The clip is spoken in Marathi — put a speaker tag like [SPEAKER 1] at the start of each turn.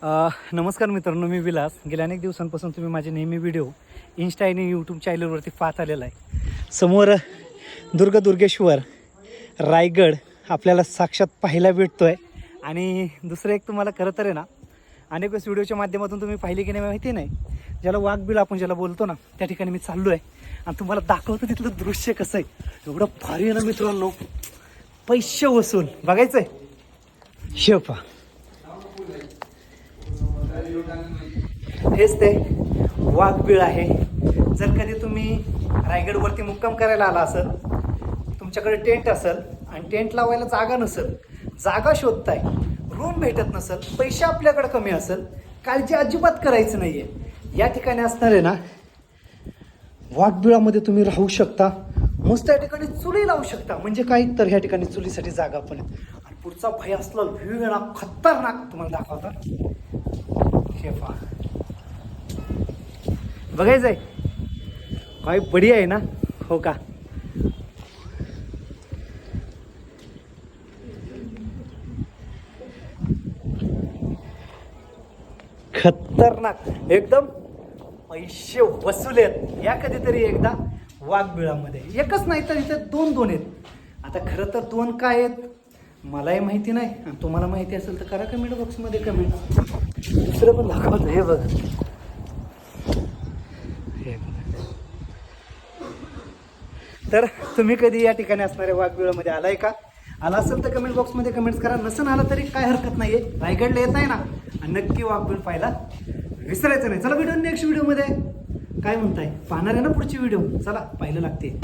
[SPEAKER 1] नमस्कार मित्रांनो, मी विलास. गेल्या अनेक दिवसांपासून तुम्ही माझे नेहमी व्हिडिओ इन्स्टा आणि यूट्यूब चॅनलवरती पाहत आलेला आहे. समोर दुर्गेश्वर रायगड आपल्याला साक्षात पाहायला भेटतो आहे. आणि दुसरं एक तुम्हाला खरं तर आहे ना, अनेक वेळेस व्हिडिओच्या माध्यमातून तुम्ही पाहिली की नाही माहिती नाही, ज्याला वाघबीळ आपण ज्याला बोलतो ना, त्या ठिकाणी मी चाललो आहे आणि तुम्हाला दाखवतो तिथलं दृश्य कसं आहे. एवढं भारी आहे ना मित्रांनो, पैसे वसूल बघायचं आहे. शेपा हेच ते वाघबीळ आहे. जर कधी तुम्ही रायगडवरती मुक्काम करायला आला असेल, तुमच्याकडे टेंट असेल आणि टेंट लावायला जागा नसेल, जागा शोधताय, रूम भेटत नसेल, पैसे आपल्याकडे कमी असेल, काळजी अजिबात करायचं नाही आहे. या ठिकाणी असणार आहे ना, वाघबिळामध्ये तुम्ही राहू शकता. मस्त या ठिकाणी चुली लावू शकता. म्हणजे काय तर ह्या ठिकाणी चुलीसाठी जागा पण आहे. आणि पुढचा भय असला व्ह्यू आहे ना, खतरनाक तुम्हाला दाखवता. शेफा बघायचंय काय बढिया आहे ना, हो का. खतरनाक एकदम, पैसे वसूल आहेत. या कधीतरी एकदा वाघबिळामध्ये. एकच नाही तर इथे दोन आहेत. आता खरं तर दोन काय आहेत मलाही माहिती नाही, आणि तुम्हाला माहिती असेल तर करा कमेंट बॉक्समध्ये कमेंट. दुसरं पण दाखवतं हे बघ. तर तुम्ही कधी या ठिकाणी असणाऱ्या वाघबिळामध्ये आलाय का? आला असेल तर कमेंट बॉक्समध्ये कमेंट्स करा. नसेल आला तरी काय हरकत नाही आहे. रायगडला येत आहे ना, नक्की वाघबीळ पाहायला विसरायचं नाही. चला व्हिडिओ नेक्स्ट व्हिडिओमध्ये काय म्हणताय, पाहणार आहे ना पुढची व्हिडिओ. चला पाहायला लागते.